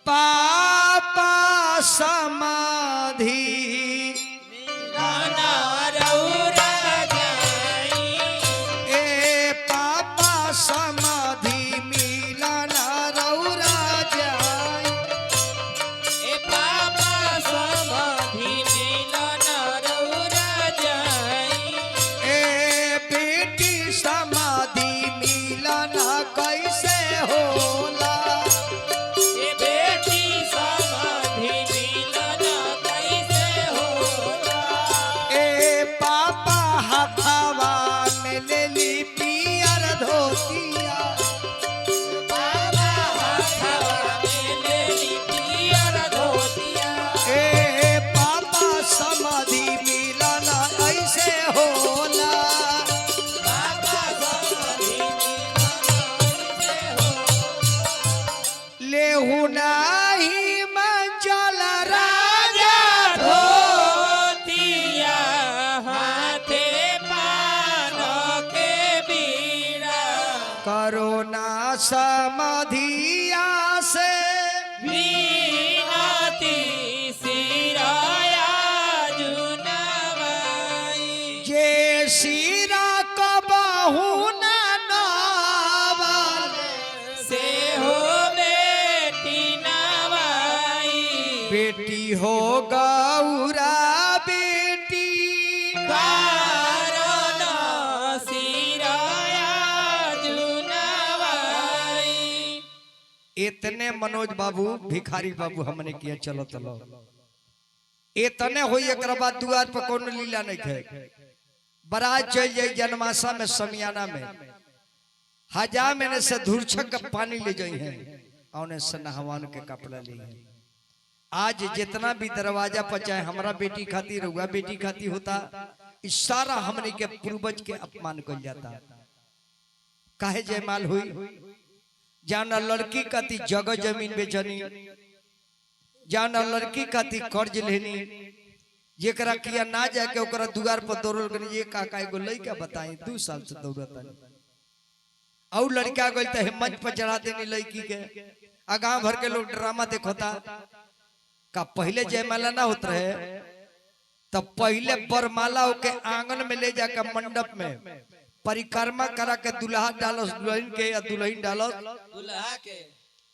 पापा समाधि करोना समाधिया से विनती सिराया जुनवाई जे सिरा कबहू नवाल से हो बेटी नवाई बेटी हो गौरा बेटी इतने मनोज बाबू भिखारी बाबू हमने किया चलो चलो इतने हुई एक बाद दुआर पर कौन लीला नहीं थे बारात चल जाए जनमासा में समियाना में हजार महीने से धूर्छक का पानी ले जाई है और से नहवान के कपड़ा ली है। आज जितना भी दरवाजा पर चाहे हमारा बेटी खाती रहुआ बेटी खाती होता इस सारा हमने के पूर्वज के अपमान कर जाता। काहे जयमाल हुई जाना लड़की काती जगह जमीन बेचनी जाना लड़की काती कर्ज लेनी जेकरा किया ना जाके ओकरा दुआर पर दौड़ल करनी ये काका एगो लड़का बताई 2 साल से दौड़ता और लड़का गई तो हिम्मत पर चढ़ा देनी लड़की के आ गांव भर के लोग ड्रामा देखता का पहले जयमाला ना होता रहे तब पहले बरमाला के आंगन में ले जाकर मंडप में परिक्रमा करा के दुल्हा डालो दुल्हन के या दुल्हन डालो दुल्हा के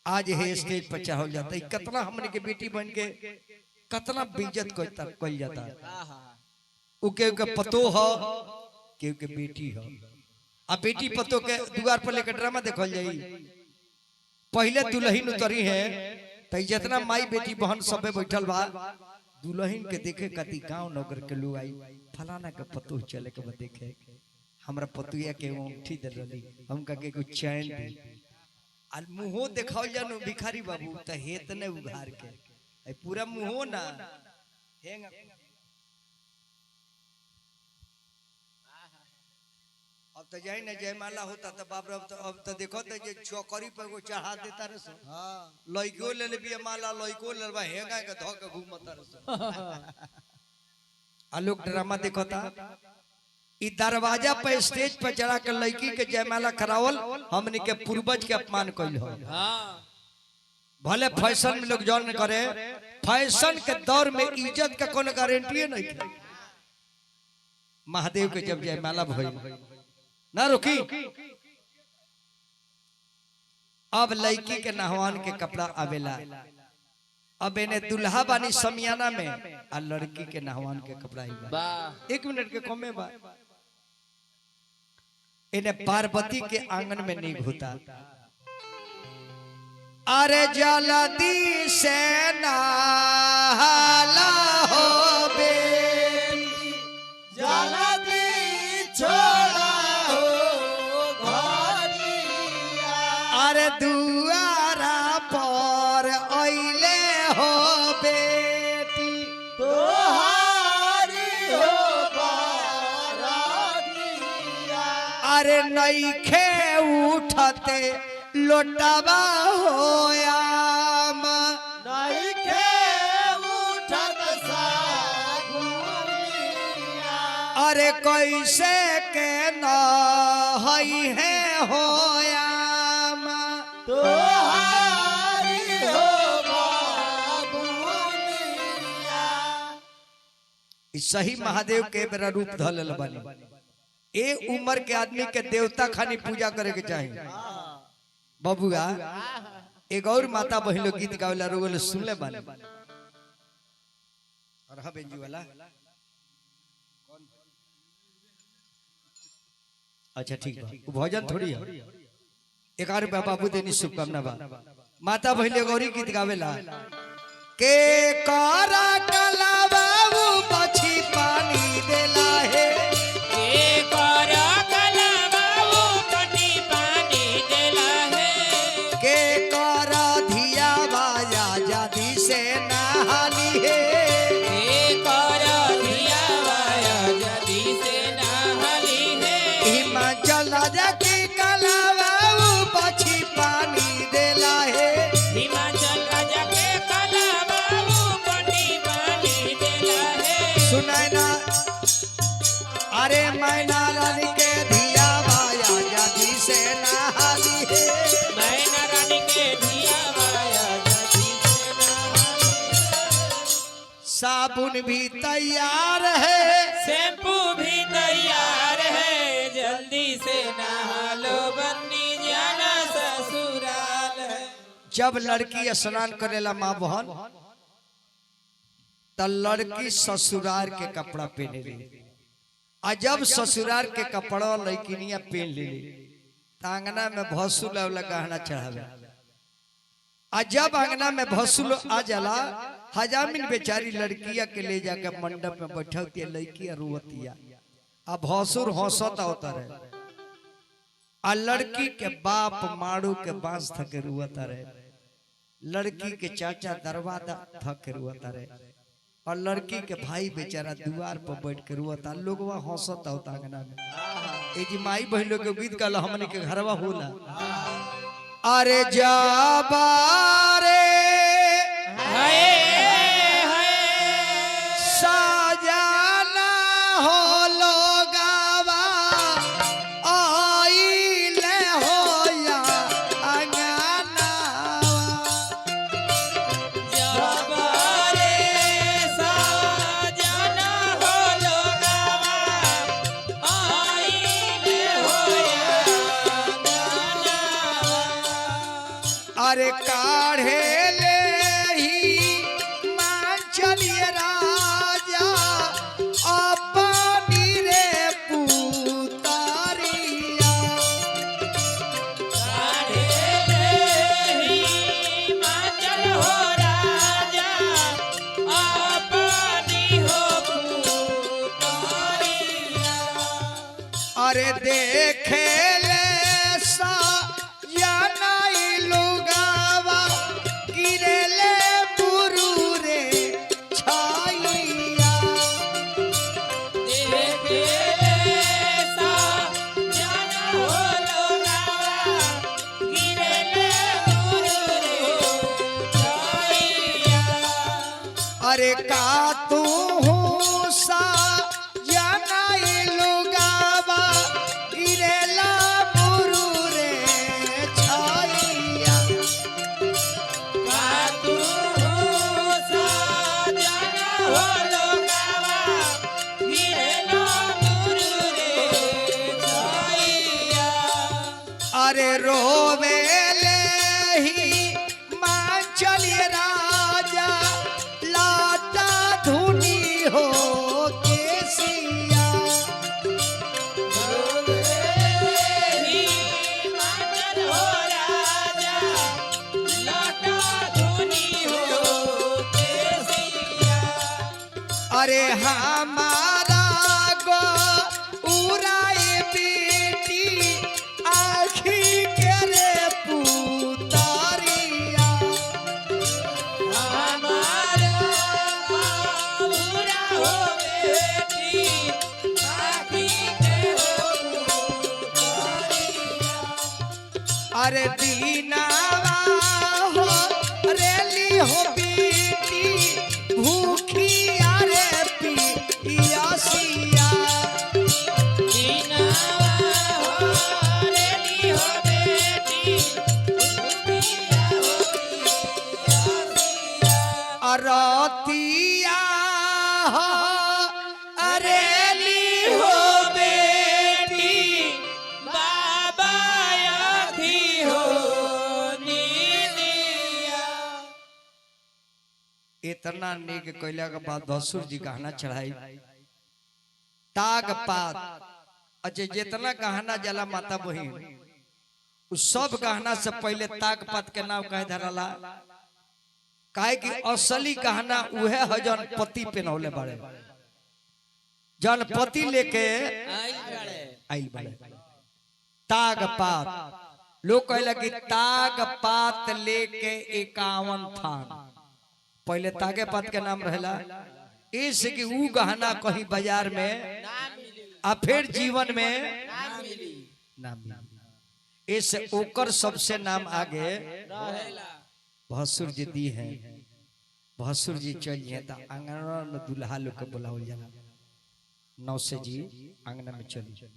आज है स्टेज पर चढ़ जाता है। कितना हमने के बेटी बन के कितना बेइज्जत कल जाता है। उके पतो हो के बेटी हो आ बेटी पतो के दुआर पर लेकर ड्रामा देखल जाई। पहले दुल्हन उतरी है तो जितना माई बेटी बहन सबे बैठल बा दुल्हन के देखे कति गांव नगर के लोग आई फलाना के पतो चले के देखे हमरा पतुया के उठी दे रही हम का के कुछ चैन दी आ मुंहो देखाओ जानो भिखारी बाबू त हेत ने उघार के ए पूरा मुंहो ना हेंग अब तो जाई ना जयमाला होता तो बाप रे अब तो देखो तो जे चौकरी पर को चढ़ा देता रे सो हां लइको ले ले बिया माला लइको ले बा हेंगा के धो के घूमता रे सो आ लोग ड्रामा देखता इ दरवाजा पे स्टेज पर चढ़ा के लड़की के जयमाला करावल हमने के पूर्वज के अपमान कइल हो। भले फैशन में लोग जौन करे फैशन के दौर में इज्जत का कोनो गारंटी नहीं है। महादेव के जब जयमाला भइल ना रुकी अब लड़की के नहवान के कपड़ा आवेला अब इन्हें दुल्हा बानी समियाना में आ लड़की के नहवान के कपड़ा ही बा 1 मिनट के कमे बा इन्हें पार्वती के आंगन में नहीं होता। अरे जल्दी से नहाला हो बेटी जल्दी छोड़ा हो घरिया अरे दुआरा पर अइले हो बेटी तोहारी हो बारातिया अरे नइखे उठते लोटावा होयाम नइखे उठत सागुनिया अरे कैसे के न हई है होयाम तोहारी हो इस सही महादेव के बेरा रूप धल बानी। ए उम्र के आदमी के देवता खानी पूजा करे के चाहिए। बबुआ एक और माता बहन लोग गीत गावेला रोगल सुनले बानी। और हा बेंजू वाला कौन? अच्छा ठीक है, वो भजन थोड़ी है। 11 रुपया बाबू देनी शुभकामना बा। माता बहन लोग गौरी गीत गावेला के कारा कला बाबू बछी पानी देला है। के करा कला बाबू पटी पानी देला है। के कारा धिया बाया जादी से नहाली है। के करा धिया बाया जदी से नहाली है। हिमाचल राजा की कला बाबू बछी पानी देला है। हिमाचल राजा के कला बाबू पटी पानी देला है। सुनाय ना अरे मैना रानी के धिया बाया जादी से नहाली है। मैना रानी के धिया बाया जदी से नहाली है। साबुन भी तैयार है। शैम्पू भी तैयार है। जल्दी से नहा लो बन्नी जाना ससुराल है। जब लड़की स्नान करेला माँ बहन त लड़की ससुराल के कपड़ा पहने ली। आ जब ससुराल के कपड़ा लड़किनिया पहन ली आंगना में भसुल वाला गहना चढ़ावे। आ जब आंगना में भसुल आ जाला हजामिन बेचारी लड़किया के ले जाकर मंडप में बैठती लड़किया रोवतिया। आ भसुर हंसता होता रहे। आ लड़की के बाप माड़ू के बांस थके रुआता रहे। लड़की के चाचा दरवाजा थके रुआता रहे। और लड़की के भाई बेचारा द्वार पर बैठ के रुआता। लोग वहाँ हंसता होता आंगना में। ए जी माई बहन लोग के गीत गाला हमने के घरवा होला। अरे जाबारे हाय हाय साजना हो लोगावा आइले होया अंगनावा। जबारे साजना हो लोगावा आईले होया गानावा। अरे काढ़े ले ही मान चलिए राजा अपनी रे पुतारिया। काढ़े ही हिमाचल हो राजा अपनी हो पुतारिया। अरे देखे ले सा या नाई लुगावा गिरे ले बुरू रे छाइया। देखे सा जाना हो लोगावा गिरे ले गुरु रे छाइया। अरे का तू हूँ सा या नाई लुगावा गिरे ला बुरू रे छाइया। कातू सा जाना हो लोगावा गिरे ला गुरु रे छाइया। अरे रोवे ले ही मान चलिए राजा लाटा धुनी हो केसिया। हिमाचल हो राजा लाटा धुनी हो केसिया। अरे हमारा गो उराई बेटी आखी के रे पुतारिया। हमारा पूरा हो बेटी आखी के हो पुतारिया। अरे दीनावा हो रेली हो बेटी भूखी अरे पियासिया। दीनावा हो रेली हो बेटी भूखिया हो पियासिया। अरतिया हो इतना नेक कैला के बाद भसुर जी गहना चढ़ाई ताग पात अच्छा जितना गहना जला माता बहिन उस सब गहना से पहले ताग पात के नाम कहे धरला काहे कि असली गहना उहे है जन पति पहनौले बड़े जन पति लेके आइल बड़े ताग पात लोग कहला कि ताग पात लेके 51 थान पहले तागे पात के नाम रहला इससे कि ऊ गहना कहीं बाजार में आ फिर जीवन में ना मिली इस ओकर सबसे नाम आगे भसुर जी दी है भसुर जी चल जाए तो आंगन में दुल्हा लोग के बुलावल जाला नौसे जी आंगन में चली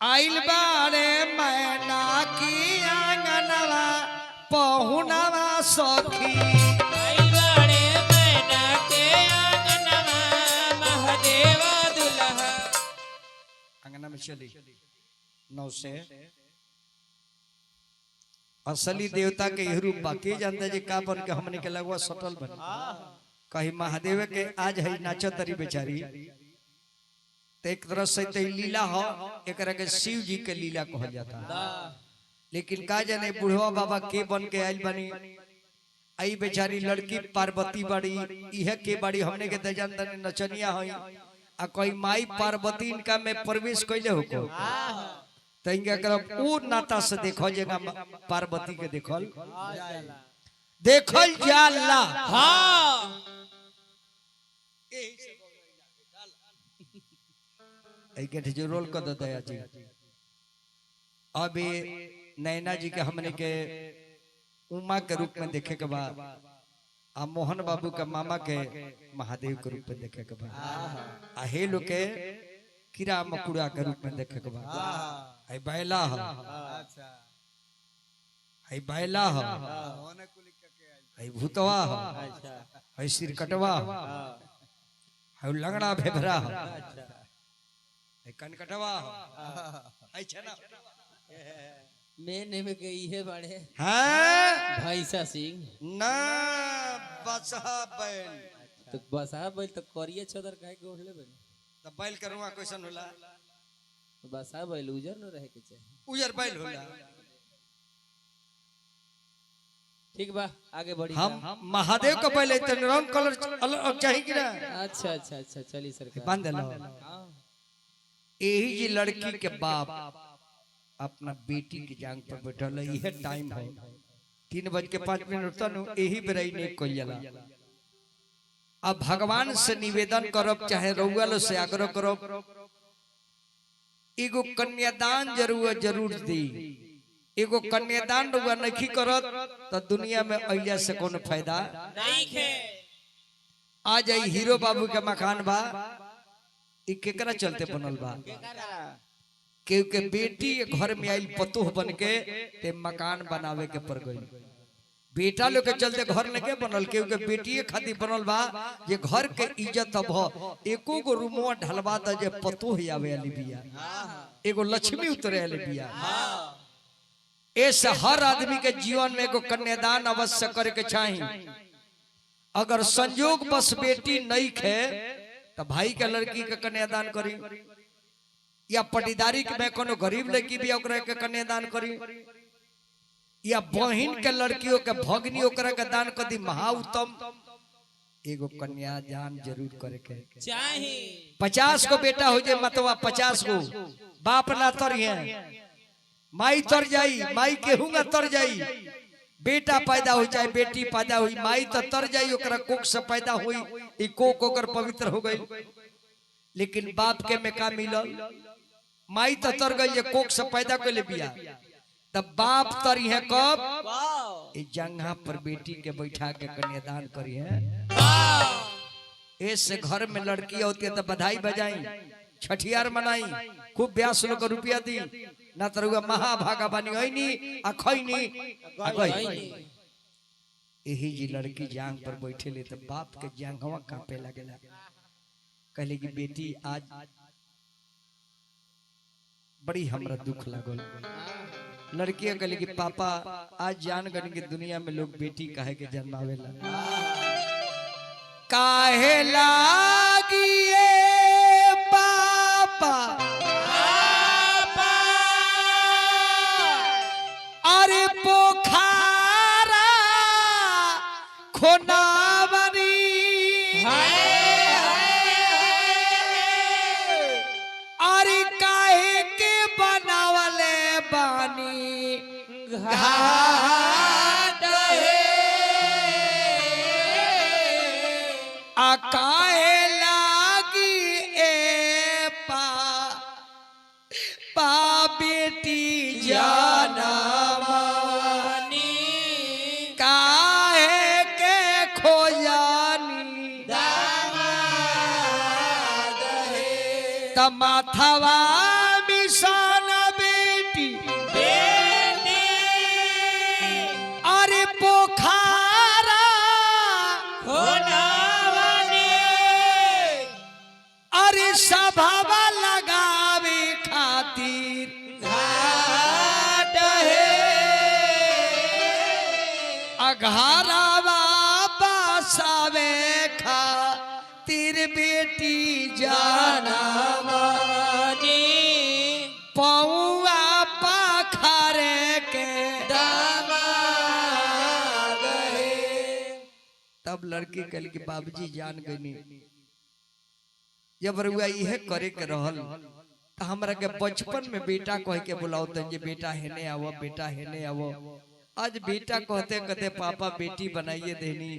आइल बारे मैना की आंगनवा पहुनवा सखी आइल बारे मैना के आंगनवा महादेव दुल्हा आंगन में चली नौसे असली देवता के यही रूप बाकी जानते जी का बन के हमने के लगवा सटल बन कहीं महादेव के आज है नाचो तरी बेचारी तो एक तरह से तो लीला हो एक के शिव जी के लीला कहल जाता लेकिन का जाने बुढ़वा बाबा के बन के आयल बनी आई बेचारी लड़की पार्वती बड़ी यह के बड़ी हमने के दजान तने नचनिया होई आ कोई माई पार्वती इनका में प्रवेश कैले होको तो इनका करब ऊ नाता से देखो जेगा पार्वती के देखल देखल जाला हाँ जो रोल कर दो दया जी अभी नैना जी के हमने के उमा के रूप में देखे के बाद आ मोहन बाबू के मामा के महादेव के रूप में देखे के बाद आ हेलो के कीड़ा मकुड़ा के रूप में देखे के बाद आई बैला हो आई बैला हो आई भूतवा हो आई सिरकटवा हो आई लंगड़ा भेभरा हो कनकटवा मैंने में गई है बड़े हाँ भैंसा सिंह ना बसहा बैल तो बसा बैल तो करिए छदर काहे के ओढ़ले बने तो बैल करूँगा कैसन होला बसा बैल उजर न रहे के चाहिए उजर बैल होला ठीक बा आगे बढ़ी हम महादेव का बैल इतने रंग कलर अलग चाहिए कि ना अच्छा अच्छा अच्छा चलिए सरकार बांध लो यही जी लड़की के बाप अपना बेटी की जांग पर बैठल है यह टाइम है 3:05 तनु यही बेराई नहीं कल जाला अब भगवान से निवेदन करब चाहे रउआ लो से आग्रह करब एगो कन्यादान जरूर दी एगो कन्यादान रउआ नहीं करत तो दुनिया में अइला से कोनो फायदा नहीं है आ जाई हीरो बाबू के मकान बा ई केकरा चलते बनल बा क्योंकि बेटी घर में आई पतोह बन के ते मकान बनावे के पड़ गई बेटा लोग के चलते घर नहीं के बनल क्योंकि बेटी खातिर बनल बा जे घर के इज्जत अब एको गो रूमवा ढलवा द जे पतोह आवे वाली बिया एगो लक्ष्मी उतरे वाली बिया ऐसे हर आदमी के जीवन में एगो कन्यादान अवश्य करे के चाहिए अगर संयोग बस बेटी नहीं खे तो भाई के लड़की के कन्यादान करी या पटीदारी में कोनो गरीब लड़की भी ओकरा के कन्यादान करी या बहन के लड़कियों के भगनी ओकरा के दान कर दी महा उत्तम एगो कन्यादान जरूर करे के चाहिए 50 को बेटा हो जाए मतवा 50 को बाप ना तर माई तर जाई माई केहूंगा तर जाई बेटा पैदा हो जाए बेटी पैदा हुई माई तो तर जाई ओकरा कोख से पैदा हुई ई कोख ओकर पवित्र हो गई लेकिन बाप के में का मिलल माई तो तर गई कोख से पैदा कर ले बिया तब बाप तरी है कब इस जंगहा पर बेटी के बैठा के कन्यादान करी है ऐसे घर में लड़की होती है तो बधाई बजाई छठियार मनाई खूब ब्यास लोग रुपया दी ना तरुआ महाभागा बनी होइनी आ खइनी आ गई यही जी लड़की जांग पर बैठे ले तो बाप के जांघवा कांपे लगेला कहले कि बेटी आज बड़ी हमरा दुख लागल लड़कियां कहली कि पापा आज जान गए कि दुनिया में लोग बेटी काहे के जन्मावेला काहे लागी ए पापा अरे पोखरा खोनावरी अरे काहे के बनावले बानी घाट काहे लागी ए पा बेटी जानमानी काहे के खोजानी तमाथवा मिशन बेटी अरे पोखरा अरे सभावा लगावे खातिर घाट अघारावा बसावे खातिर बेटी जानमानी पौआ पखारे के दामाद तब लड़की कहली कि बाबूजी जान गई जब रुआ यह करे के रहल तो हमरा के बचपन में बेटा कह के बुलाओ जे बेटा हेने आवो बेटा हेने आवो आज बेटा कहते कहते पापा बेटी बनाइए देनी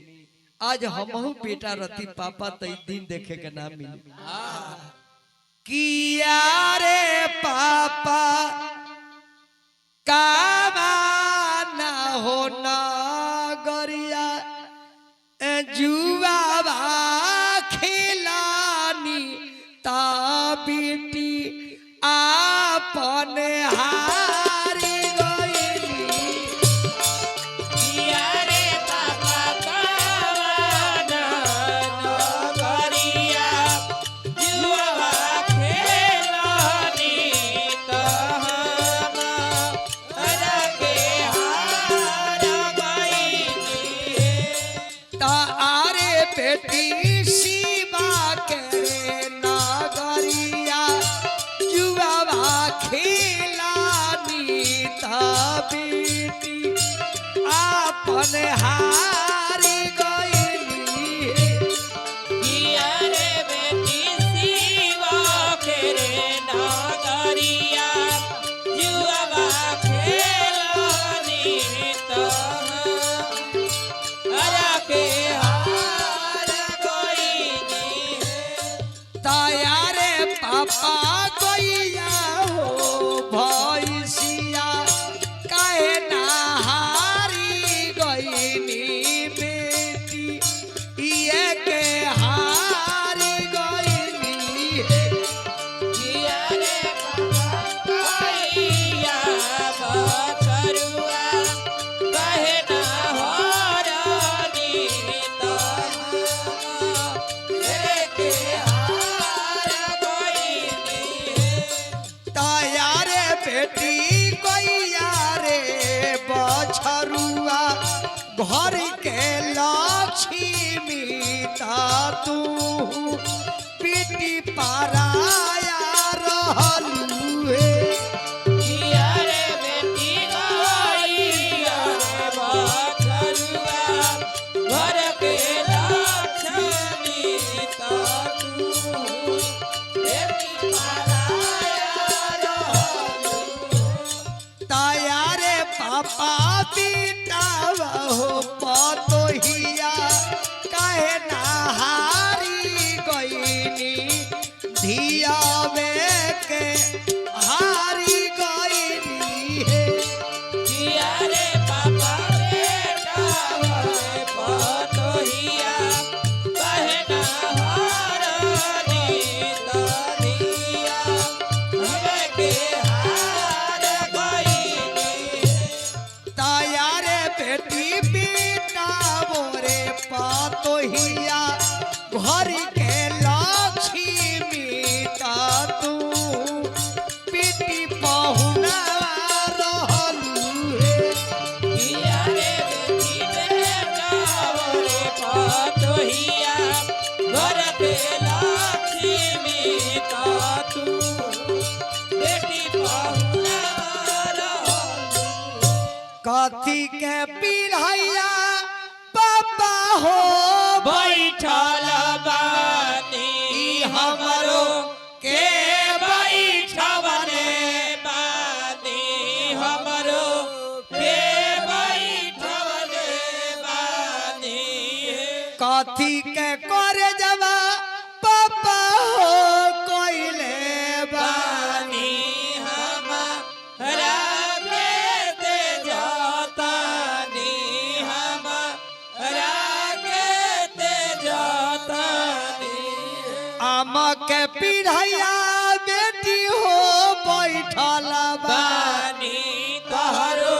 आज हमहू बेटा रती पापा तई दिन देखे के ना मिली किया रे पापा कामा ना हो ना गरिया जुआ खिलानी ता बेटी आपन हारी गईली किया रे पापा कावाना नगरिया जुआ खेलानी तो हम रखे हार गईली ता आरे बेटी शिवा करे नगरिया जुआवा खिलानी ता बेटी आपन हारी गईली किया रे बेटी शिवा खेरे नगरिया जुआ खेलानी तो रखे हार गईली ताया रे पापा गैया हो भैसिया काहे नहारी गईनी बेटी ये के हारी गईनी किया रे भैया बकरुआ कहे ना होरानी तो लेके हार गईली ताया रे बेटी गैया रे बछरुआ घर के लक्ष्मी ता तू पीटी पाराया रहलू हे किया रे बेटी गैया रे बकरुआ घर के लक्ष्मी तो तू बेटी पराया रहलू ताया रे पापा बेटा हो पतोहिया काहे नहारी गईनी धियावे के हारी गईनी हे किया रे पापा बेटा रे पतोहिया कहे ना हारनी तो दिया हमें के हार गईली ताया रे बेटी बेटा मोरे पतोहिया घर के लक्ष्मी ता तू पीटी पहुना रहलू कथी के पिढ़ैया पापा हो बैठल बानी हमरो के बैठवले बानी हमरो के बैठवले बानी कथी के करे जवा पापा हो कोइले बानी हमरा के ते जातानी हमरा के ते जातानी आम के पिढ़ैया बेटी हो बैठल बानी तोहरो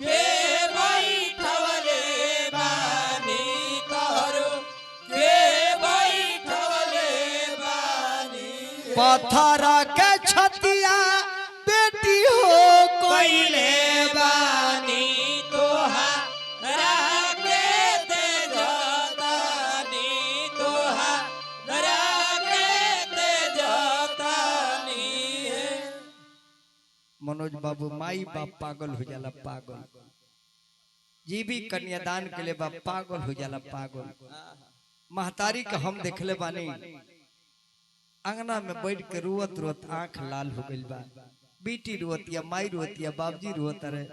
के बैठवले बानी तोहरो के बैठवले बानी पत्थर के छतिया बेटी हो कोइले बानी तोहरा के ते जातानी तोहरा के ते जातानी मनोज बाबू माई बाप पागल हो जाला पागल जी भी कन्यादान के लिए बाप पागल हो जाला पागल महतारी के हम देखले बानी अंगना में बैठ के रोवत रोवत आंख लाल हो गइल बा बेटी रोवतिया माई रोवतिया बाबूजी रोवत रहे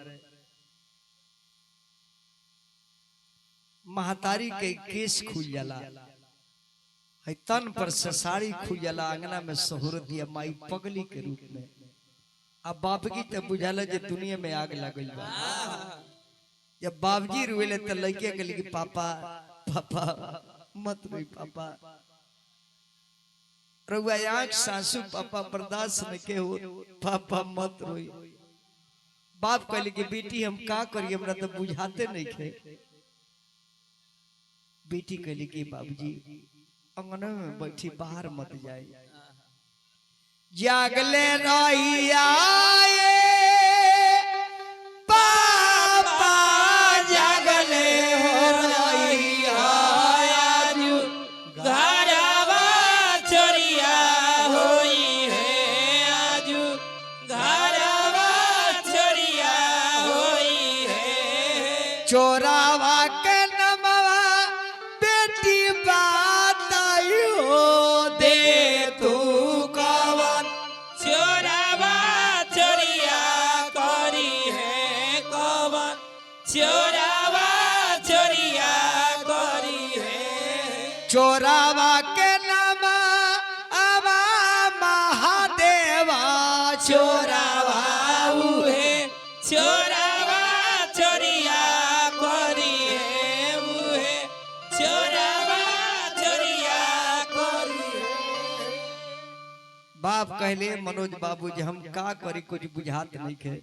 महतारी के केस खुल जाला है तन पर से साड़ी खुल जाला अंगना में शोहरतिया माई पगली के रूप में अब बापगी तो बुझाला जे दुनिया में आग लगल बा जब बाबूजी रोले तो लड़के के लिए पापा पापा मत रोई पापा रउआ आंख सासू पापा बर्दाश्त नहीं के हो पापा मत रोई बाप कहले कि बेटी हम का करिए हमरा तो बुझाते नहीं खे बेटी कहले कि बाबूजी अंगना में बैठी बाहर मत जाए जागले रहिया पापा जागले हो रहिया आजू घरवा चोरिया होई है आजू घरवा चोरिया होई है चोरावा के नमवा बेटी बताइयो दे तू कवन चोरावा चोरिया करी है कवन चोरावा चोरिया करी है चोरावा के नम आवा महादेवा चोरावा उहे चोरावा चोरिया करी है उहे चोरावा चोरिया करी है बाप कहले मनोज बाबू जी हम का करी कुछ बुझात नहीं खे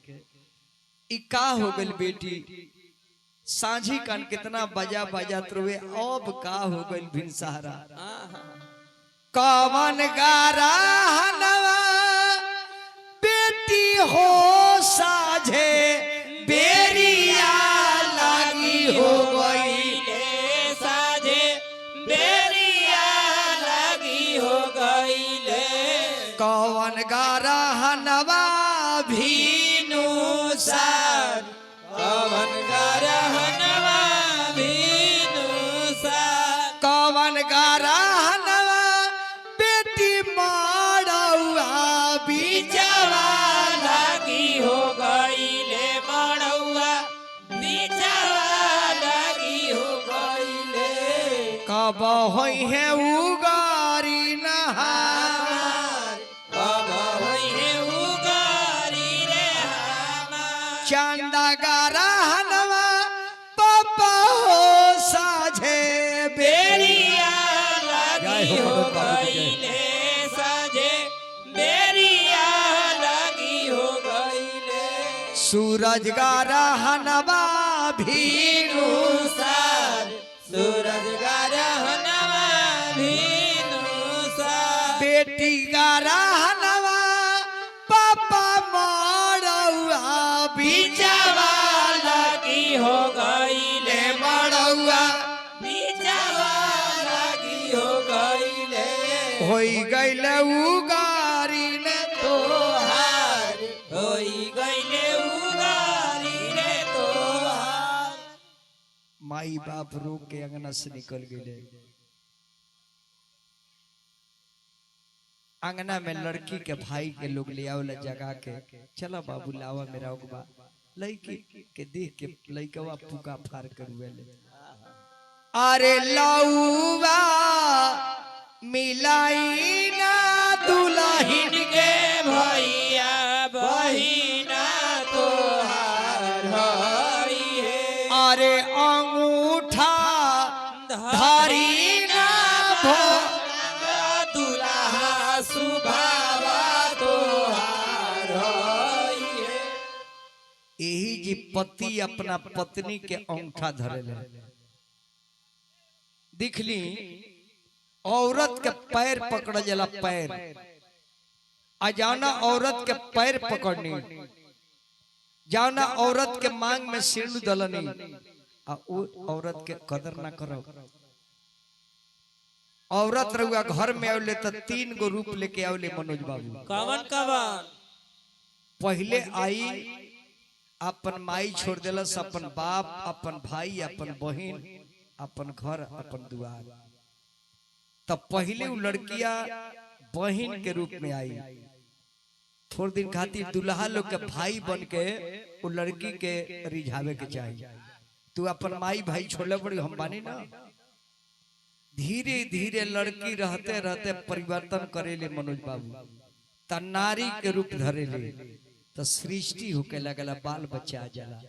ई का हो गइल बेटी सांझी कान कितना बजा बजा त्रुवे अब का हो गइल भिनसारा कवन गारा हनवा बेटी हो साझे बेरिया लागी हो गई गईले साजे बेरिया लगी हो गईले कवन गारा हनवा भीनु सार पवन गरहनवा भीनु सार कवन गारा हनवा बेटी मारौआ बीजवा लगी हो गईले मड़ौआ नीचवा लगी हो गईले कब होई है उगारी नहार कब होइहे उगारी रे हमार चंदा गारा हनवा पापा हो साझे बेरिया जय लगी हो हो मनोज बाबू की जय। गईले साजे बेरिया लगी हो गईले सूरज गारा हनवा भीनु भीनु सार सूरज गरहनवा भीनु सार बेटी गारा हनवा पापा मारौआ बीजवा लगी हो गईले मारौआ बीजवा लगी हो गईले होई गइल उगारी ने तोहार होई गईले उगारी रे तोहार माई बाप रो के अंगना से निकल गए। अंगना में लड़की के भाई के लोग ले आओ जगा के, चलो बाबू लावा मेरा उगबा। लड़की के देख के लड़कवा पुका फार कर ले, अरे लाऊबा मिलाई ना दुल्हन के भैया बहिना तोहार हई है। अरे अंगूठा धारी ना दुल्हा सुभावा तोहार हई है। यही जी पति अपना पत्नी के अंगूठा धरे ले। दिखली औरत के पैर पकड़ जला, पैर अजाना औरत के पैर पकड़नी, जाना औरत के मांग में सिंदूर दलनी, औरत के कदर ना करो। औरत रहुआ घर में आवले तो 3 गो रूप लेके आवले मनोज बाबू। कवन कवन? पहले आई अपन माई छोड़ दिलस, अपन बाप, अपन भाई, अपन बहन, अपन घर, अपन दुआर। तब पहले वो लड़कियां बहन के रूप में आई। थोड़ दिन खातिर दुल्हा लोग के भाई बन के वो लड़की के रिझावे के चाहिए। तू अपन माई भाई छोड़ले पड़ी, हम बानी ना। धीरे धीरे लड़की रहते रहते परिवर्तन करेले मनोज बाबू, त नारी के रूप धरेले, तो सृष्टि होके लगला, बाल बच्चा आ जाला।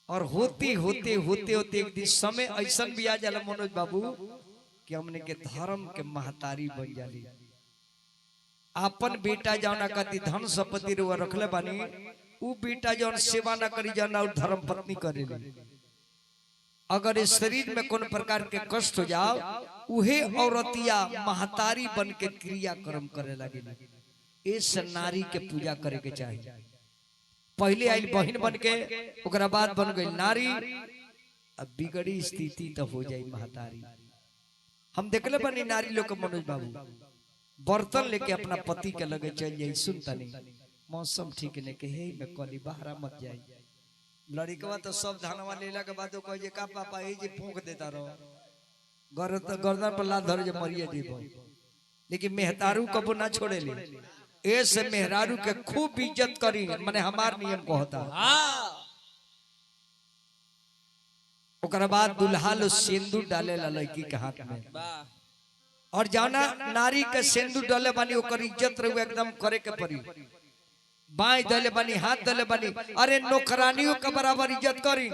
और होते होते होते होते एक दिन समय ऐसा भी आ जाला मनोज बाबू कि हमने के धर्म के महतारी बन जाली। अपन बेटा जौना कति धन संपत्ति रो रखले बानी, उ बेटा जौन सेवा ना करी जाना और धर्म पत्नी करेली। अगर इस शरीर में कोन प्रकार के कष्ट हो जाओ, उहे औरतिया महतारी बन के क्रिया कर्म करे लगे। इस नारी के पूजा करे के चाहिए। पहले आई बहन बन के, ओकरा बाद बन गई नारी, अब बिगड़ी स्थिति तो हो जाई महतारी। हम देखले बनी नारी लोग के मनोज बाबू बर्तन लेके अपना पति के लगे चल जाई, सुनता नहीं मौसम ठीक नहीं के हे में कली बाहर मत जाई। लड़कवा तो सब धानवा लेला के बाद कहे जे का पापा हे जे फूंक देता रहो, गर्दन पर लात धर जे मरिए जीव। लेकिन मेहतारू कबो ना छोड़ेली। ऐसे मेहरारू के खूब इज्जत करी, माने हमार नियम कहता। ओकरा बाद दुल्हा लो सिंदूर डाले ला लड़की के हाथ में, और जाना नारी के सिंदूर डाले बानी ओकर इज्जत रहुए एकदम करे के पड़ी। बाई दले बानी, हाथ दले बानी, अरे नौकरानियों के बराबर इज्जत करी।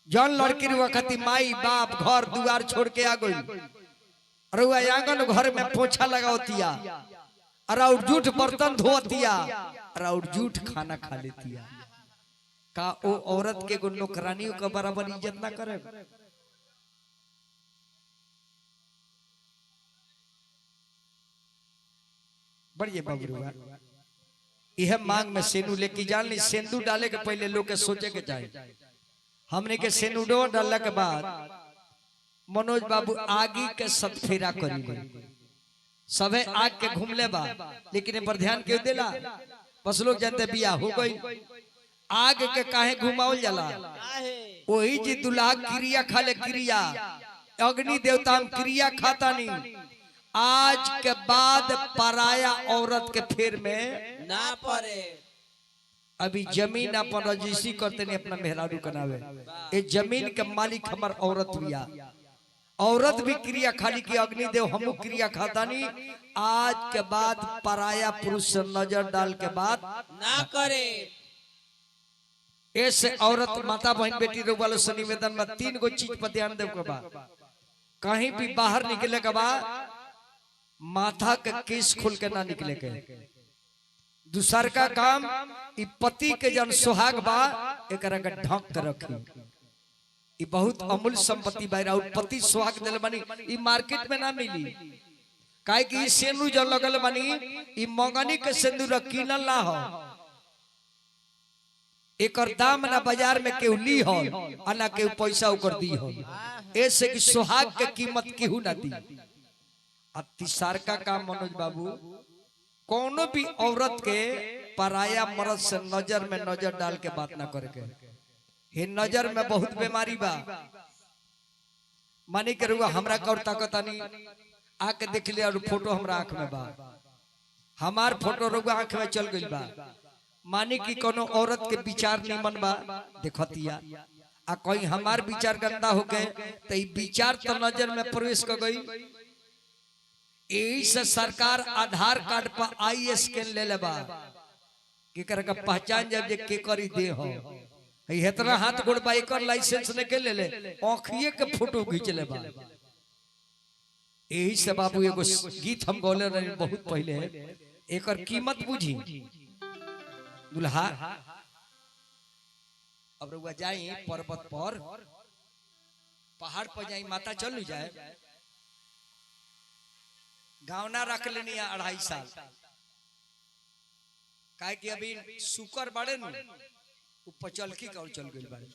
जौन लड़की रुआ खाती माई बाप घर दुआर छोड़ के आ गई, रुआ आंगन घर में पोछा लगावतिया, और जूठ बर्तन धोतिया, और जूठ खाना खा लेतिया। का ओ औरत के नौकरानियों के बराबर इज्जत ना करे? बढ़िए बाबू, यह मांग में सेनू लेके जान ली। सेंदूर डाले के पहले लोग के सोचे के चाहिए। हमने के सेनूडो डालने के बाद मनोज बाबू आगे के सतफेरा करी, सबे आग के घूमले बा, लेकिन पर ध्यान क्यों देला? बस लोग जानते बिया हो गई। आग के काहे घुमावल जाला? वही जी दुल्हा क्रिया खाले, क्रिया अग्नि देवता हम क्रिया खाता नहीं। आज के बाद पराया औरत के फेर में ना पड़े। अभी जमीन अपन रजिस्ट्री करते नहीं अपना मेहरारू का नावे। ये जमीन के मालिक हमार औरत हुआ। औरत भी क्रिया खाली की, अग्निदेव हमू क्रिया खाता नहीं। आज के बाद पराया पुरुष से नजर डाल के बात ना करे। ऐसे औरत माता बहन बेटी रो वालों से निवेदन में 3 गो चीज पर ध्यान देव के बाद, कहीं भी बाहर निकले के बाद माथा के केस खोल के ना निकले के। दूसर का काम इ पति के जन सुहाग बा एकरा के ढक के रखी। इ बहुत अमूल्य संपत्ति बा, और पति सुहाग देले बानी इ मार्केट में ना मिली। काहे कि सेनू जो लगल बानी इ मंगनी के सिंदूर किनल ना हो। एकर दाम ना बाजार में केहू ली हो, आ ना केहू पैसा ओकर दी हो। ऐसे कि सुहाग के कीमत केहू ना दी। तीसर का काम मनोज बाबू, कोनो भी औरत के पराया मर्द से नजर में नजर डाल के बात ना करे के। हे नजर में बहुत बीमारी बा मानी के रुआ हमरा कौर ताकतानी आके देख लिया और फोटो हमरा आंख में बा हमार फोटो रुआ आंख में चल गई बा मानी की कोनो औरत के विचार निमन बा देखतिया आ कोई हमार विचार गंदा हो गए तो विचार तो नजर में प्रवेश कर गई। यही से सरकार आधार कार्ड पर आई स्कैन ले लेबा केकर का पहचान जब जे के करी दे हो इतना हाथ गोड़ बाइक लाइसेंस ने के ले ले आँखिए के फोटो खींच लेबा। यही से बाबू एगो गीत हम गौले रहे बहुत पहले एकर कीमत बुझी दुल्हा अब रुआ जाई पर्वत पर पहाड़ पर जाई माता चल जाए गाँव ना रख लेनी 2.5 साल काहे कि अभी शुकर बड़े नु ऊपर चल की चल गई बाड़े